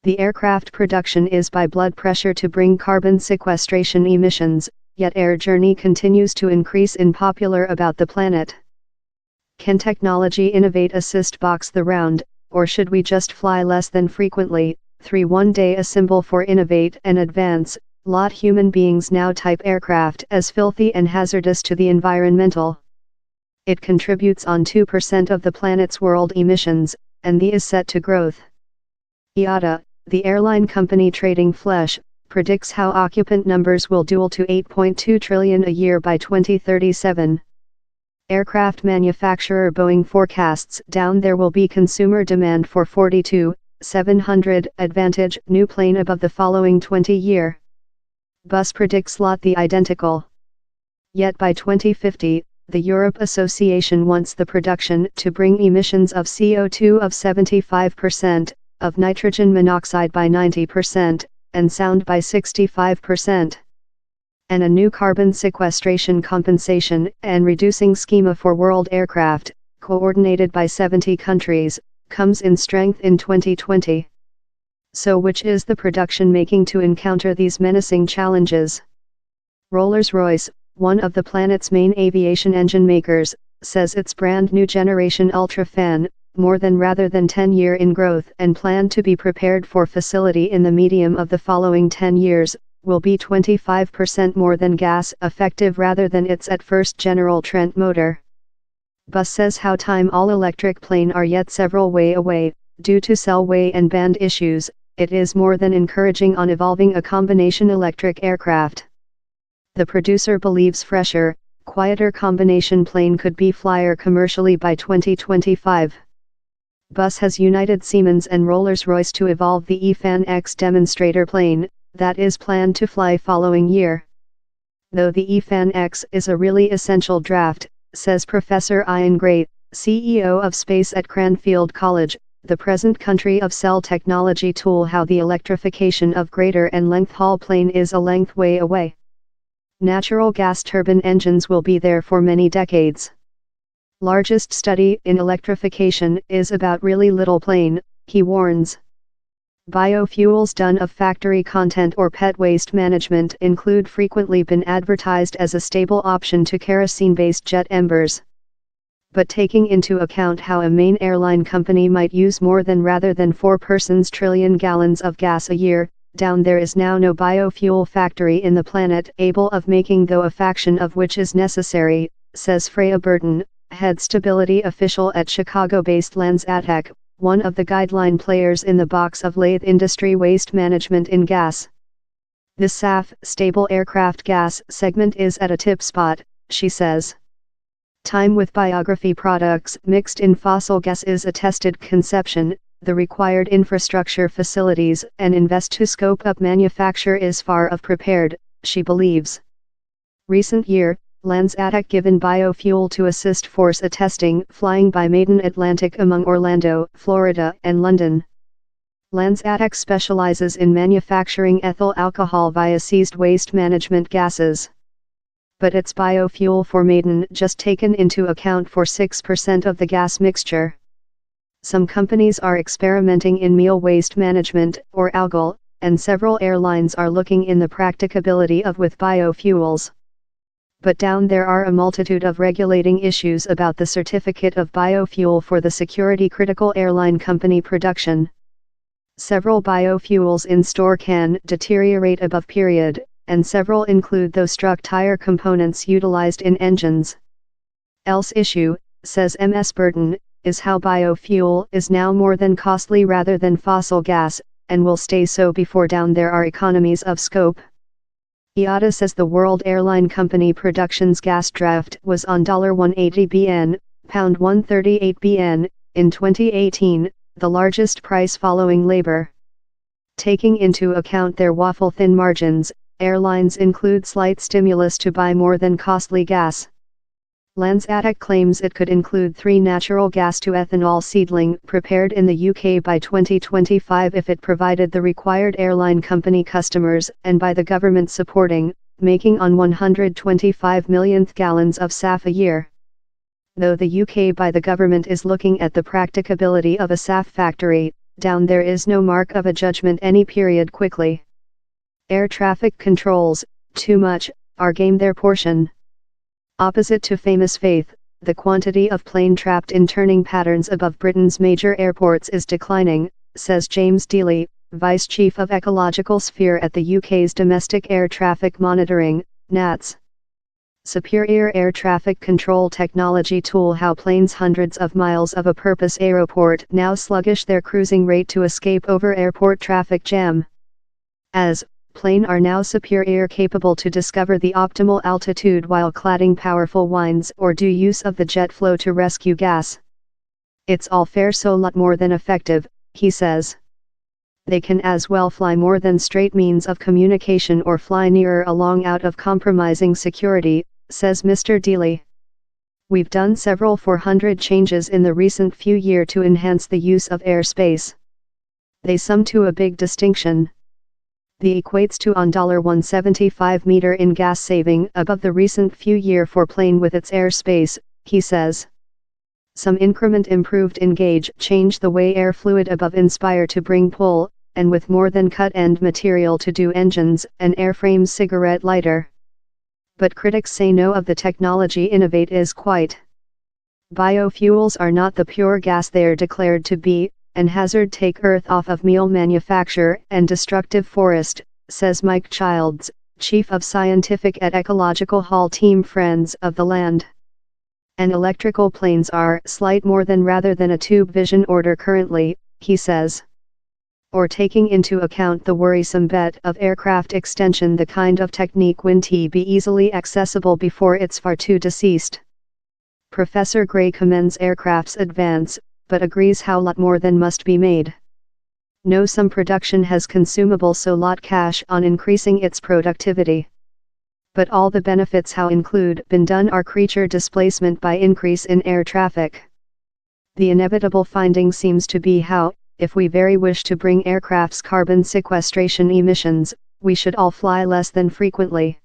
The aircraft production is by blood pressure to bring carbon sequestration emissions, yet air journey continues to increase in popular about the planet. Can technology innovate assist box the round, or should we just fly less than frequently? 3 One day a symbol for innovate and advance. Lot human beings now type aircraft as filthy and hazardous to the environmental. It contributes on 2% of the planet's world emissions, and the is set to growth. IATA, the airline company trading flesh, predicts how occupant numbers will double to 8.2 trillion a year by 2037. Aircraft manufacturer Boeing forecasts down there will be consumer demand for 42-700 Advantage new plane above the following 20-year. Bus predicts lot the identical. Yet by 2050, the Europe Association wants the production to bring emissions of CO2 of 75%, of nitrogen monoxide by 90%, and sound by 65%. And a new carbon sequestration compensation and reducing schema for world aircraft, coordinated by 70 countries, comes in strength in 2020. So which is the production making to encounter these menacing challenges? Rolls-Royce, one of the planet's main aviation engine makers, says its brand new generation UltraFan, more than rather than 10-year in growth and plan to be prepared for facility in the medium of the following 10 years, will be 25% more than gas effective rather than its at first General Trent motor. Bus says how time all-electric plane are yet several way away, due to cell weight and band issues. It is more than encouraging on evolving a combination electric aircraft. The producer believes fresher, quieter combination plane could be flyer commercially by 2025. Bus has united Siemens and Rolls-Royce to evolve the eFan X demonstrator plane, that is planned to fly following year. Though the eFan X is a really essential draft, says Professor Ian Gray, CEO of Space at Cranfield College, the present country of cell technology tool how the electrification of greater and length haul plane is a length way away. Natural gas turbine engines will be there for many decades. Largest study in electrification is about really little plane, he warns. Biofuels done of factory content or pet waste management include frequently been advertised as a stable option to kerosene-based jet embers. But taking into account how a main airline company might use more than rather than 4 persons trillion gallons of gas a year, down there is now no biofuel factory in the planet able of making though a fraction of which is necessary, says Freya Burton, head stability official at Chicago-based LanzaTech, one of the guideline players in the box of lathe industry waste management in gas. The SAF, stable aircraft gas segment is at a tip spot, she says. Time with biography products mixed in fossil gas is a tested conception, the required infrastructure facilities and invest to scope up manufacture is far of prepared, she believes. Recent year, LanzaTech given biofuel to assist force a testing flying by maiden Atlantic among Orlando, Florida and London. LanzaTech specializes in manufacturing ethyl alcohol via seized waste management gases. But its biofuel for maiden just taken into account for 6% of the gas mixture. Some companies are experimenting in meal waste management or algal, and several airlines are looking in the practicability of with biofuels. But down there are a multitude of regulating issues about the certificate of biofuel for the security critical airline company production. Several biofuels in store can deteriorate above period, and several include those struck tire components utilized in engines. Else issue, says Ms. Burton, is how biofuel is now more than costly rather than fossil gas, and will stay so before down there are economies of scope. IATA says the World Airline Company production's gas draft was on $180 bn, pound 138 bn, in 2018, the largest price following labor. Taking into account their waffle-thin margins, airlines include slight stimulus to buy more than costly gas. LanzaTech claims it could include 3 natural gas to ethanol seedling prepared in the UK by 2025 if it provided the required airline company customers and by the government supporting, making on 125 millionth gallons of SAF a year. Though the UK by the government is looking at the practicability of a SAF factory, down there is no mark of a judgment any period quickly. Air traffic controls, too much, are game their portion. Opposite to famous Faith, the quantity of plane trapped in turning patterns above Britain's major airports is declining, says James Deely, Vice Chief of Ecological Sphere at the UK's Domestic Air Traffic Monitoring, NATS. Superior air traffic control technology tool how planes hundreds of miles of a purpose aeroport now sluggish their cruising rate to escape over airport traffic jam. As plane are now superior capable to discover the optimal altitude while cladding powerful winds or do use of the jet flow to rescue gas. It's all fair so lot more than effective, he says. They can as well fly more than straight means of communication or fly nearer along out of compromising security, says Mr. Deely. We've done several 400 changes in the recent few years to enhance the use of airspace. They sum to a big distinction. The equates to on $175 meter in gas saving above the recent few year for plane with its airspace, he says. Some increment improved in gauge change the way air fluid above inspire to bring pull, and with more than cut end material to do engines and airframes cigarette lighter. But critics say no of the technology innovate is quite. Biofuels are not the pure gas they're declared to be, and hazard take earth off of meal manufacture and destructive forest, says Mike Childs, Chief of Scientific at Ecological Hall Team Friends of the Land. And electrical planes are slight more than rather than a tube vision order currently, he says. Or taking into account the worrisome bet of aircraft extension the kind of technique won't be easily accessible before it's far too deceased. Professor Gray commends aircraft's advance, but agrees how lot more than must be made. No some production has consumable so lot cash on increasing its productivity. But all the benefits how include been done are creature displacement by increase in air traffic. The inevitable finding seems to be how, if we very wish to bring aircraft's carbon sequestration emissions, we should all fly less than frequently.